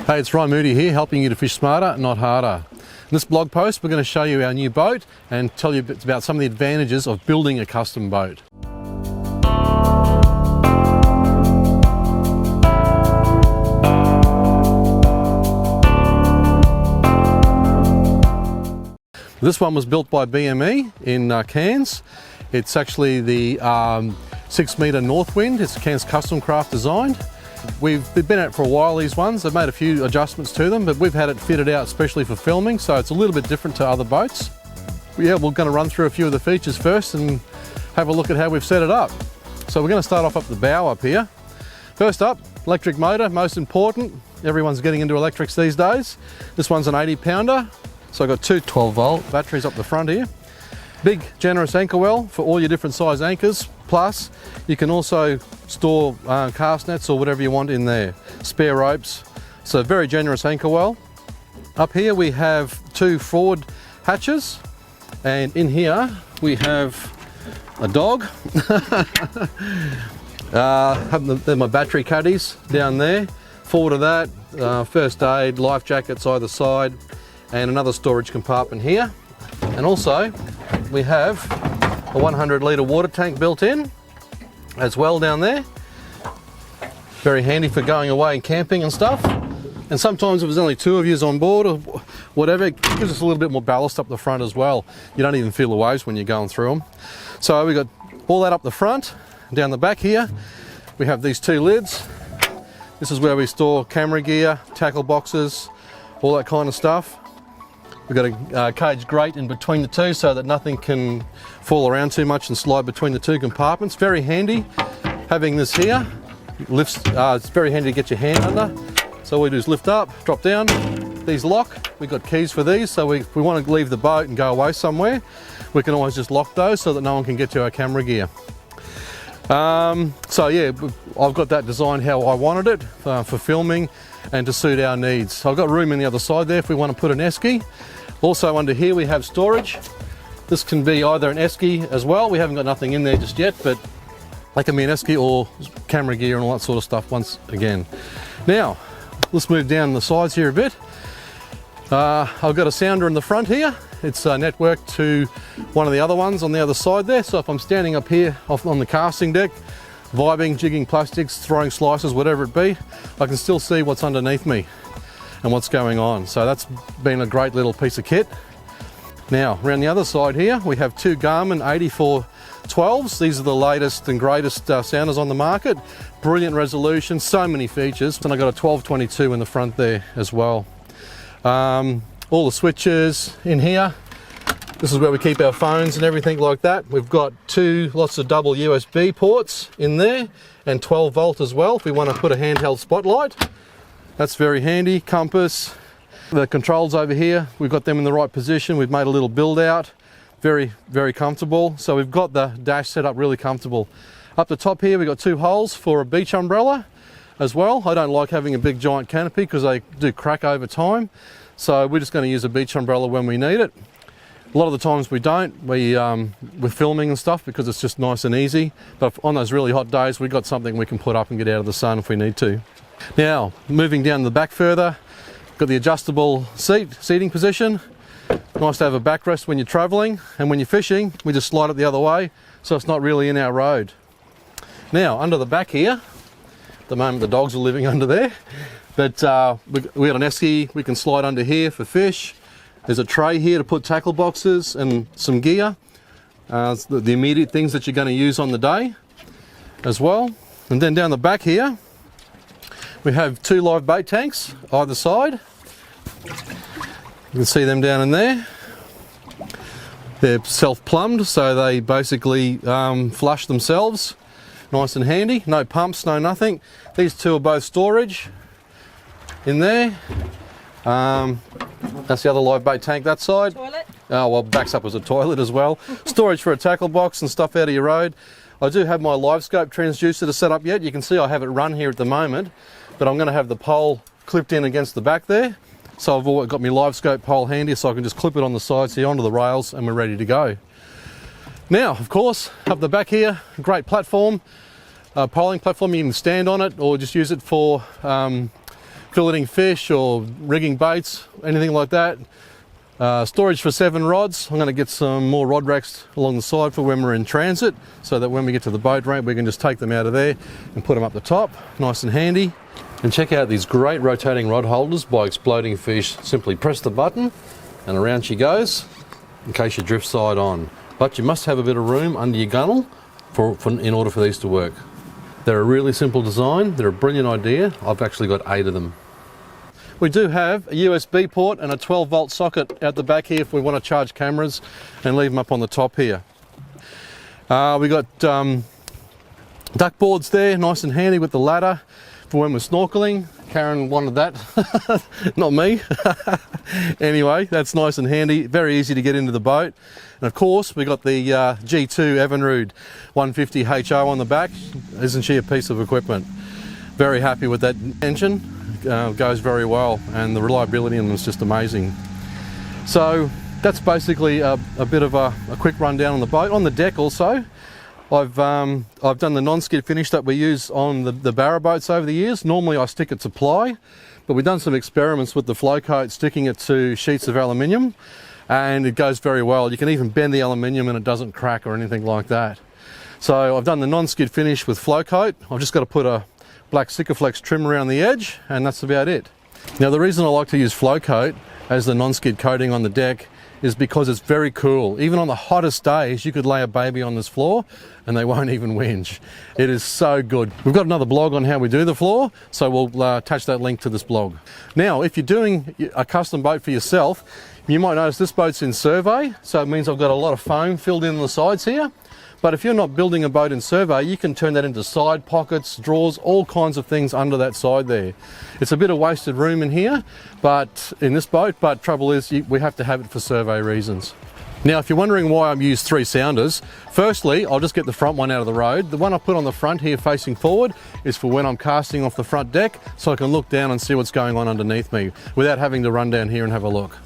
Hey, it's 𝗘𝗦𝗦𝗡𝗚 here, helping you to fish smarter, not harder. In this blog post, we're going to show you our new boat and tell you about some of the advantages of building a custom boat. This one was built by BME in Cairns. It's actually the 6-metre Northwind. It's Cairns Custom Craft designed. They've been out for a while, these ones. They've made a few adjustments to them, but we've had it fitted out especially for filming, so it's a little bit different to other boats. Yeah, we're going to run through a few of the features first and have a look at how we've set it up. So we're going to start off up the bow up here. First up, electric motor, most important. Everyone's getting into electrics these days. This one's an 80-pounder, so I've got two 12-volt batteries up the front here. Big, generous anchor well for all your different size anchors. Plus, you can also store cast nets or whatever you want in there. Spare ropes. So very generous anchor well. Up here we have two forward hatches. And in here we have a dog. They're my battery caddies down there. Forward of that, first aid, life jackets either side, and another storage compartment here. And also we have a 100-litre water tank built in as well down there. Very handy for going away and camping and stuff. And sometimes if there's only two of you on board or whatever, it gives us a little bit more ballast up the front as well. You don't even feel the waves when you're going through them. So we've got all that up the front. Down the back here we have these two lids. This is where we store camera gear, tackle boxes, all that kind of stuff. We've got a cage grate in between the two so that nothing can fall around too much and slide between the two compartments. Very handy having this here. Lifts, it's very handy to get your hand under. So all we do is lift up, drop down. These lock. We've got keys for these, so if we want to leave the boat and go away somewhere, we can always just lock those so that no one can get to our camera gear. So yeah, I've got that designed how I wanted it for filming and to suit our needs. So I've got room in the other side there if we want to put an esky. Also under here we have storage. This can be either an esky as well. We haven't got nothing in there just yet, but that can be an esky or camera gear and all that sort of stuff once again. Now, let's move down the sides here a bit. I've got a sounder in the front here. It's networked to one of the other ones on the other side there. So if I'm standing up here on the casting deck, vibing, jigging plastics, throwing slices, whatever it be, I can still see what's underneath me and what's going on. So that's been a great little piece of kit. Now, around the other side here, we have two GARMIN 8412s. These are the latest and greatest sounders on the market. Brilliant resolution, so many features. And I've got a 1222 in the front there as well. All the switches in here. This is where we keep our phones and everything like that. We've got lots of double USB ports in there and 12 volt as well if we want to put a handheld spotlight. That's very handy. Compass. The controls over here, we've got them in the right position. We've made a little build out. Very, very comfortable. So we've got the dash set up really comfortable. Up the top here we've got two holes for a beach umbrella as well. I don't like having a big giant canopy because they do crack over time. So we're just going to use a beach umbrella when we need it. A lot of the times we don't, with filming and stuff, because it's just nice and easy. But on those really hot days, we've got something we can put up and get out of the sun if we need to. Now, moving down the back further, got the adjustable seating position. Nice to have a backrest when you're traveling, and when you're fishing, we just slide it the other way, so it's not really in our road. Now, under the back here, at the moment the dogs are living under there, but we got an esky we can slide under here for fish. There's a tray here to put tackle boxes and some gear, the immediate things that you're going to use on the day as well. And then down the back here, we have two live bait tanks either side. You can see them down in there. They're self-plumbed, so they basically flush themselves. Nice and handy. No pumps, no nothing. These two are both storage in there. That's the other live bait tank that side. Toilet? Oh, well, backs up as a toilet as well. Storage for a tackle box and stuff out of your road. I do have my live scope transducer to set up yet. You can see I have it run here at the moment, but I'm going to have the pole clipped in against the back there. So I've always got my live scope pole handy, so I can just clip it on the sides here onto the rails and we're ready to go. Now, of course, up the back here, great platform, polling platform. You can stand on it or just use it for filleting fish or rigging baits, anything like that. Storage for 7 rods. I'm going to get some more rod racks along the side for when we're in transit, so that when we get to the boat ramp we can just take them out of there and put them up the top, nice and handy. And check out these great rotating rod holders by Exploding Fish. Simply press the button and around she goes in case you drift side on. But you must have a bit of room under your gunnel in order for these to work. They're a really simple design, they're a brilliant idea. I've actually got 8 of them. We do have a USB port and a 12 volt socket out the back here if we want to charge cameras and leave them up on the top here. We got duck boards there, nice and handy with the ladder for when we're snorkeling. Karen wanted that, not me. Anyway, that's nice and handy, very easy to get into the boat. And of course, we got the G2 Evinrude 150 HO on the back. Isn't she a piece of equipment? Very happy with that engine, goes very well, and the reliability in them is just amazing. So that's basically a bit of a quick rundown on the boat. On the deck also, I've done the non-skid finish that we use on the barra boats over the years. Normally I stick it to ply, but we've done some experiments with the flow coat, sticking it to sheets of aluminium, and it goes very well. You can even bend the aluminium and it doesn't crack or anything like that. So I've done the non-skid finish with flow coat. I've just got to put a black Sikaflex trim around the edge, and that's about it. Now the reason I like to use flow coat as the non-skid coating on the deck is because it's very cool. Even on the hottest days, you could lay a baby on this floor and they won't even whinge. It is so good. We've got another blog on how we do the floor, so we'll attach that link to this blog. Now, if you're doing a custom boat for yourself, you might notice this boat's in survey, so it means I've got a lot of foam filled in the sides here. But if you're not building a boat in survey, you can turn that into side pockets, drawers, all kinds of things under that side there. It's a bit of wasted room in here, but in this boat, but trouble is we have to have it for survey reasons. Now, if you're wondering why I've used 3 sounders, firstly, I'll just get the front one out of the road. The one I put on the front here facing forward is for when I'm casting off the front deck, so I can look down and see what's going on underneath me without having to run down here and have a look.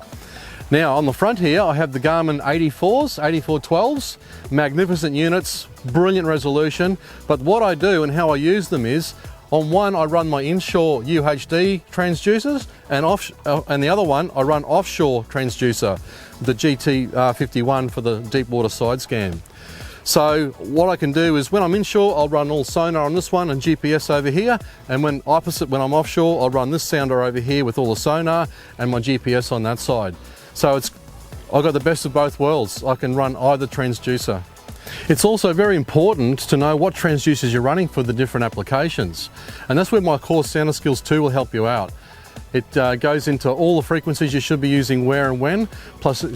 Now on the front here I have the GARMIN 8412s, magnificent units, brilliant resolution, but what I do and how I use them is, on one I run my inshore UHD transducers, and the other one I run offshore transducer, the GT51 for the deep water side scan. So what I can do is when I'm inshore I'll run all sonar on this one and GPS over here, and when I'm offshore I'll run this sounder over here with all the sonar and my GPS on that side. So I've got the best of both worlds. I can run either transducer. It's also very important to know what transducers you're running for the different applications. And that's where my course Sound Skills 2 will help you out. It goes into all the frequencies you should be using where and when, plus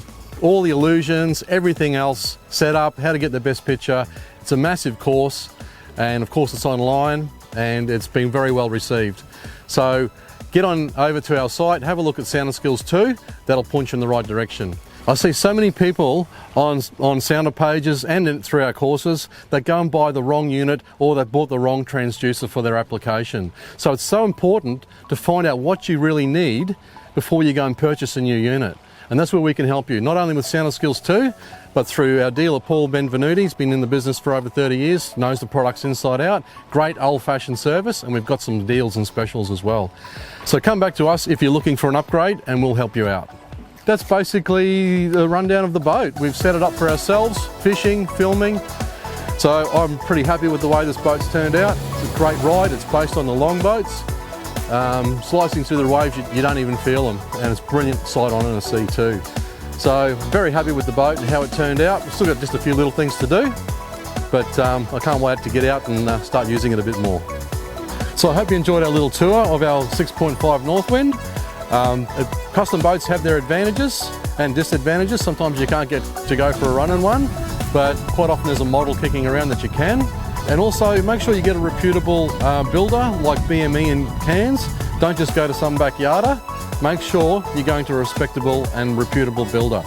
all the illusions, everything else, set up, how to get the best picture. It's a massive course, and of course it's online, and it's been very well received. So get on over to our site, have a look at Sound Skills 2, that'll point you in the right direction. I see so many people on sounder pages and through our courses that go and buy the wrong unit, or they bought the wrong transducer for their application. So it's so important to find out what you really need before you go and purchase a new unit. And that's where we can help you, not only with Sound Skills 2, but through our dealer 𝗘𝗫𝗦𝗛𝗏. He's been in the business for over 30 years, knows the products inside out, great old-fashioned service, and we've got some deals and specials as well. So come back to us if you're looking for an upgrade and we'll help you out. That's basically the rundown of the boat. We've set it up for ourselves, fishing, filming. So I'm pretty happy with the way this boat's turned out. It's a great ride, it's based on the long boats. Slicing through the waves, you don't even feel them, and it's brilliant sight on in the sea too. So very happy with the boat and how it turned out. We've still got just a few little things to do, but I can't wait to get out and start using it a bit more. So I hope you enjoyed our little tour of our 6.5 Northwind. Custom boats have their advantages and disadvantages. Sometimes you can't get to go for a run in one, but quite often there's a model kicking around that you can. And also make sure you get a reputable builder like BME in Cairns. Don't just go to some backyarder. Make sure you're going to a respectable and reputable builder.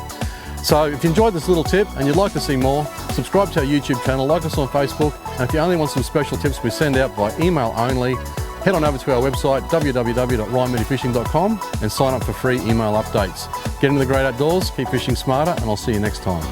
So if you enjoyed this little tip and you'd like to see more, subscribe to our YouTube channel, like us on Facebook, and if you only want some special tips we send out by email only, head on over to our website www.ryanmoodifishing.com and sign up for free email updates. Get into the great outdoors, keep fishing smarter, and I'll see you next time.